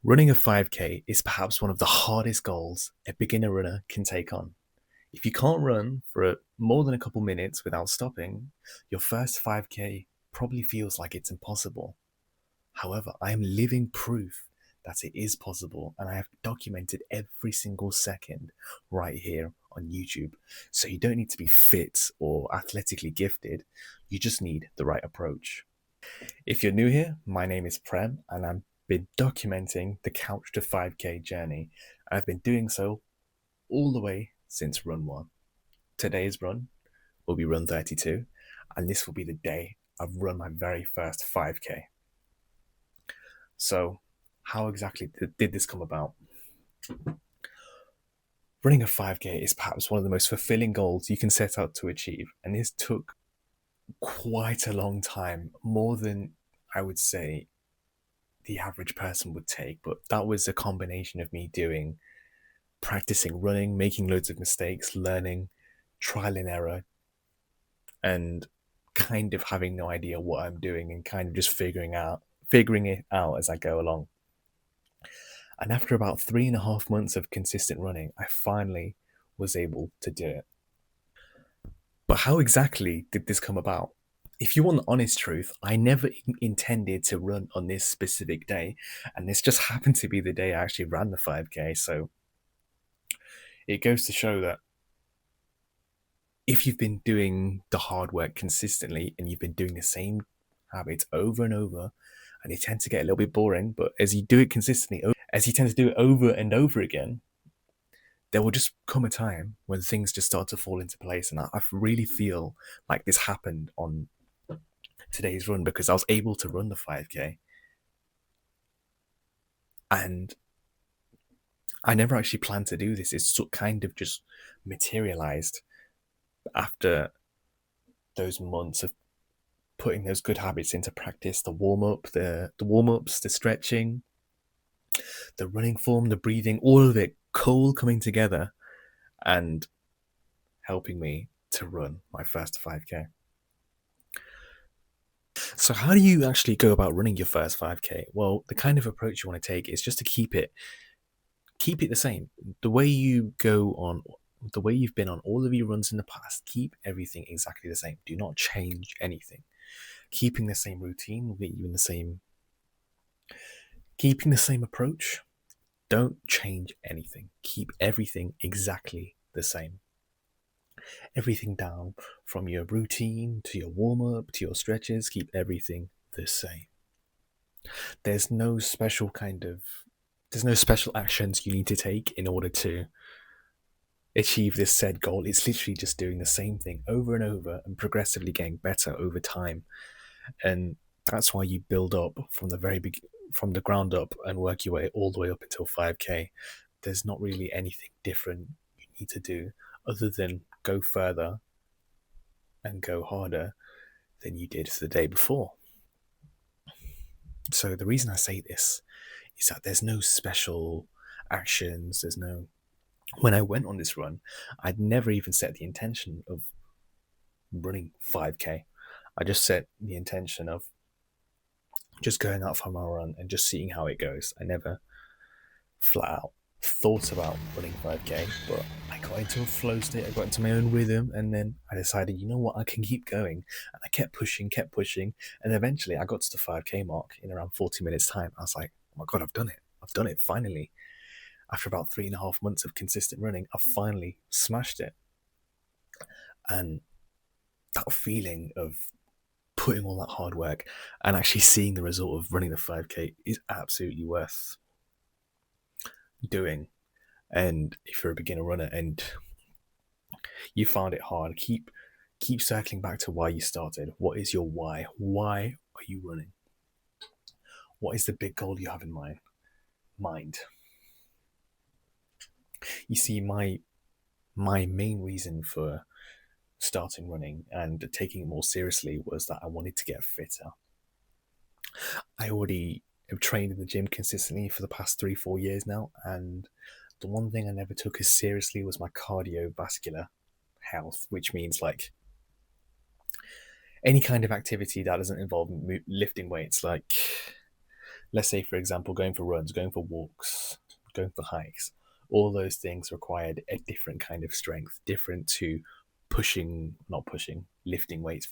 Running a 5K is perhaps one of the hardest goals a beginner runner can take on. If you can't run for more than a couple minutes without stopping, your first 5K probably feels like it's impossible. However, I am living proof that it is possible, and I have documented every single second right here on YouTube. So you don't need to be fit or athletically gifted, you just need the right approach. If you're new here, my name is Prem, and I've been documenting the Couch to 5K journey. I've been doing so all the way since run one. Today's run will be run 32, and this will be the day I've run my very first 5K. So, how exactly did this come about? Running a 5K is perhaps one of the most fulfilling goals you can set out to achieve, and this took quite a long time, more than I would say the average person would take. But that was a combination of me practicing running, making loads of mistakes, learning, trial and error, and kind of having no idea what I'm doing and kind of just figuring it out as I go along. And after about 3.5 months of consistent running, I finally was able to do it. But how exactly did this come about? If you want the honest truth, I never intended to run on this specific day, and this just happened to be the day I actually ran the 5K. So it goes to show that if you've been doing the hard work consistently and you've been doing the same habits over and over, and they tend to get a little bit boring, but as you do it consistently, as you tend to do it over and over again, there will just come a time when things just start to fall into place. And I really feel like this happened on today's run because I was able to run the 5K. And I never actually planned to do this. It's kind of just materialized after those months of putting those good habits into practice, the warm-ups, the stretching, the running form, the breathing, all of it cool coming together and helping me to run my first 5K. So how do you actually go about running your first 5K? Well, the kind of approach you want to take is just to keep it the same. The way you've been on all of your runs in the past, keep everything exactly the same. Do not change anything. Keeping the same routine will get you in the same keeping the same approach. Don't change anything. Keep everything exactly the same. Everything down from your routine to your warm-up to your stretches, keep everything the same. There's no special actions you need to take in order to achieve this said goal. It's literally just doing the same thing over and over and progressively getting better over time. And that's why you build up from from the ground up and work your way all the way up until 5K. There's not really anything different you need to do other than go further and go harder than you did the day before. So the reason I say this is that there's no special actions. When I went on this run, I'd never even set the intention of running 5K. I just set the intention of just going out for my run and just seeing how it goes. I never flat out thought about running 5K, but I got into a flow state, I got into my own rhythm, and then I decided, you know what, I can keep going. And I kept pushing, and eventually I got to the 5K mark in around 40 minutes' time. I was like, oh my God, I've done it. I've done it finally. After about 3.5 months of consistent running, I finally smashed it. And that feeling of putting all that hard work and actually seeing the result of running the 5K is absolutely worth doing. And if you're a beginner runner and you found it hard, keep circling back to why you started. What is your why? Why are you running? What is the big goal you have in mind? You see, my main reason for starting running and taking it more seriously was that I wanted to get fitter. I already have trained in the gym consistently for the past 3-4 years now, and the one thing I never took as seriously was my cardiovascular health, which means like any kind of activity that doesn't involve lifting weights, like let's say, for example, going for runs, going for walks, going for hikes, all those things required a different kind of strength, different to not pushing, lifting weights.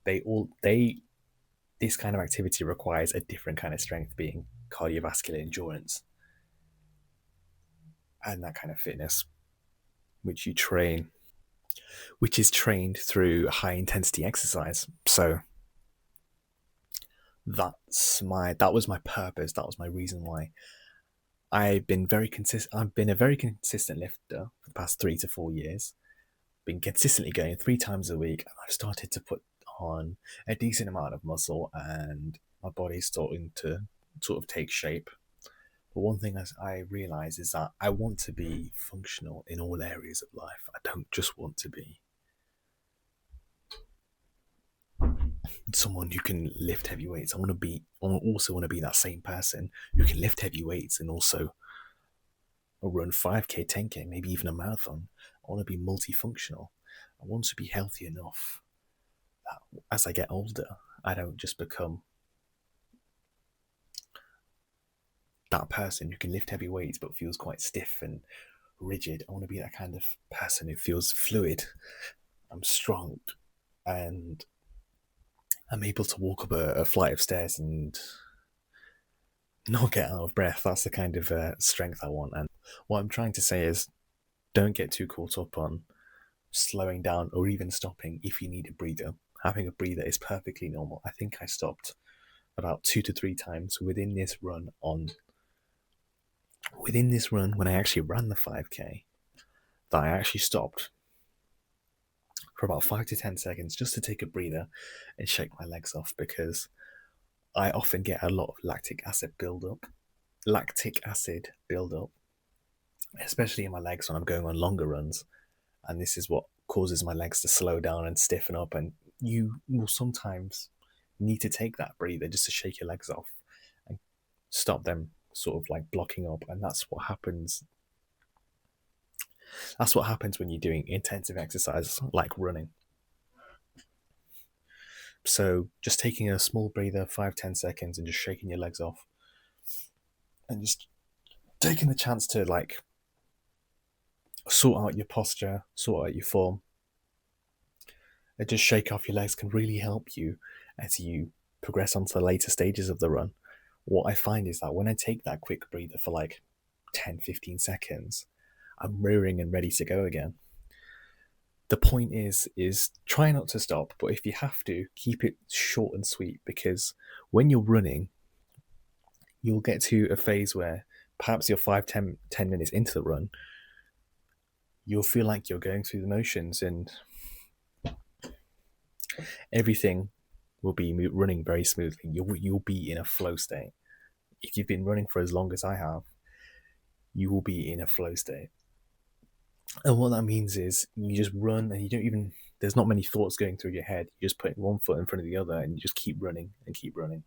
They this kind of activity requires a different kind of strength, being cardiovascular endurance and that kind of fitness, which you train, which is trained through high intensity exercise. So that was my purpose. That was my reason why I've been very consistent. I've been a very consistent lifter for the past 3 to 4 years. Been consistently going 3 times a week, and I've started to put on a decent amount of muscle, and my body's starting to sort of take shape. But one thing I realize is that I want to be functional in all areas of life. I don't just want to be someone who can lift heavy weights. I also want to be that same person who can lift heavy weights and also run 5K, 10K, maybe even a marathon. I want to be multifunctional. I want to be healthy enough that as I get older, I don't just become that person who can lift heavy weights but feels quite stiff and rigid. I want to be that kind of person who feels fluid. I'm strong and I'm able to walk up a flight of stairs and not get out of breath. That's the kind of strength I want. And what I'm trying to say is, don't get too caught up on slowing down or even stopping if you need a breather. Having a breather is perfectly normal. I think I stopped about 2 to 3 times within this run when I actually ran the 5K, that I actually stopped for about 5 to 10 seconds just to take a breather and shake my legs off, because I often get a lot of lactic acid buildup, especially in my legs when I'm going on longer runs. And this is what causes my legs to slow down and stiffen up. And you will sometimes need to take that breather just to shake your legs off and stop them sort of like blocking up. And that's what happens. That's what happens when you're doing intensive exercise like running. So just taking a small breather, 5-10 seconds, and just shaking your legs off, and just taking the chance to like sort out your posture, sort out your form, and just shake off your legs can really help you as you progress onto the later stages of the run. What I find is that when I take that quick breather for like 10-15 seconds, I'm rearing and ready to go again. The point is try not to stop, but if you have to, keep it short and sweet, because when you're running, you'll get to a phase where perhaps you're 5-10 minutes into the run, you'll feel like you're going through the motions and everything will be running very smoothly. You'll be in a flow state. If you've been running for as long as I have, you will be in a flow state. And what that means is you just run and you don't even, there's not many thoughts going through your head. You're just putting one foot in front of the other and you just keep running and keep running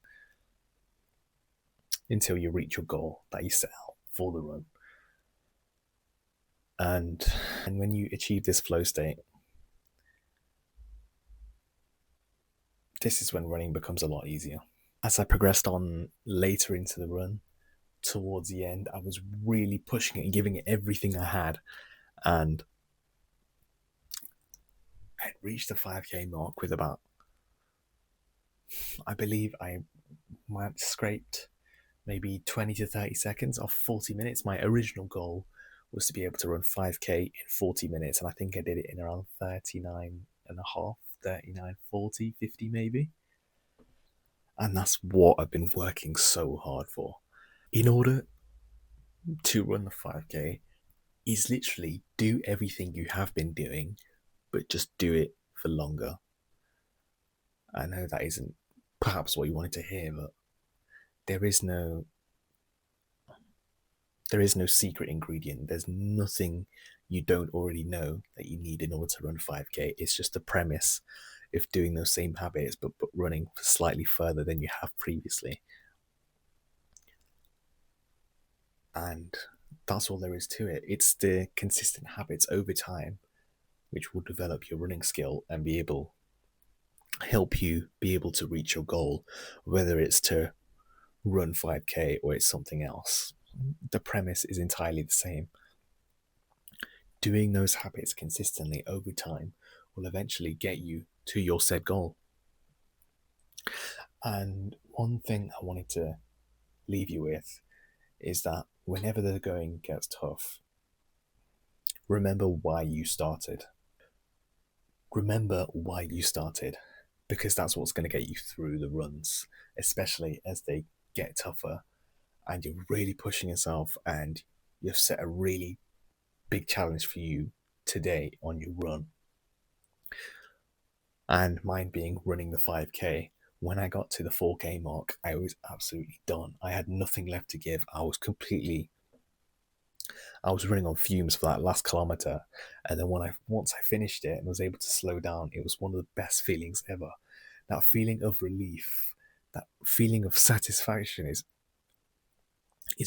until you reach your goal that you set out for the run. And when you achieve this flow state, this is when running becomes a lot easier. As I progressed on later into the run, towards the end, I was really pushing it and giving it everything I had. And I reached the 5K mark with about, I believe I might have scraped maybe 20 to 30 seconds off 40 minutes. My original goal was to be able to run 5K in 40 minutes. And I think I did it in around 39 and a half, 39, 40, 50 maybe. And that's what I've been working so hard for. In order to run the 5K, is literally do everything you have been doing, but just do it for longer. I know that isn't perhaps what you wanted to hear, but there is no secret ingredient. There's nothing you don't already know that you need in order to run 5K. It's just the premise of doing those same habits, but running for slightly further than you have previously. And that's all there is to it. It's the consistent habits over time which will develop your running skill and help you be able to reach your goal, whether it's to run 5K or it's something else. The premise is entirely the same. Doing those habits consistently over time will eventually get you to your said goal. And one thing I wanted to leave you with is that whenever the going gets tough, remember why you started. Remember why you started, because that's what's going to get you through the runs, especially as they get tougher and you're really pushing yourself and you've set a really big challenge for you today on your run. And mine being running the 5K. When I got to the 4K mark, I was absolutely done. I had nothing left to give. I was running on fumes for that last kilometer. And then once I finished it and was able to slow down, it was one of the best feelings ever. That feeling of relief, that feeling of satisfaction is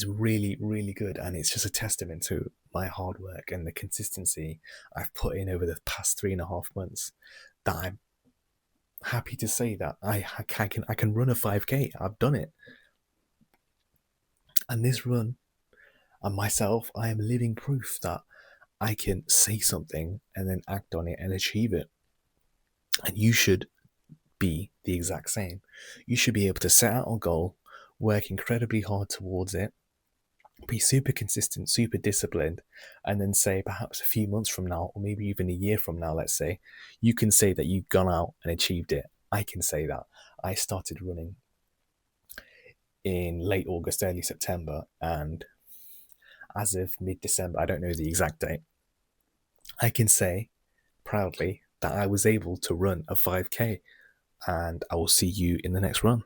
really, really good. And it's just a testament to my hard work and the consistency I've put in over the past 3.5 months, that I'm happy to say that I can run a 5K. I've done it. And this run and myself, I am living proof that I can say something and then act on it and achieve it. And you should be the exact same. You should be able to set out a goal, work incredibly hard towards it, be super consistent, super disciplined, and then say perhaps a few months from now, or maybe even a year from now, let's say, you can say that you've gone out and achieved it. I can say that. I started running in late August, early September, and as of mid-December, I don't know the exact date, I can say proudly that I was able to run a 5K, and I will see you in the next run.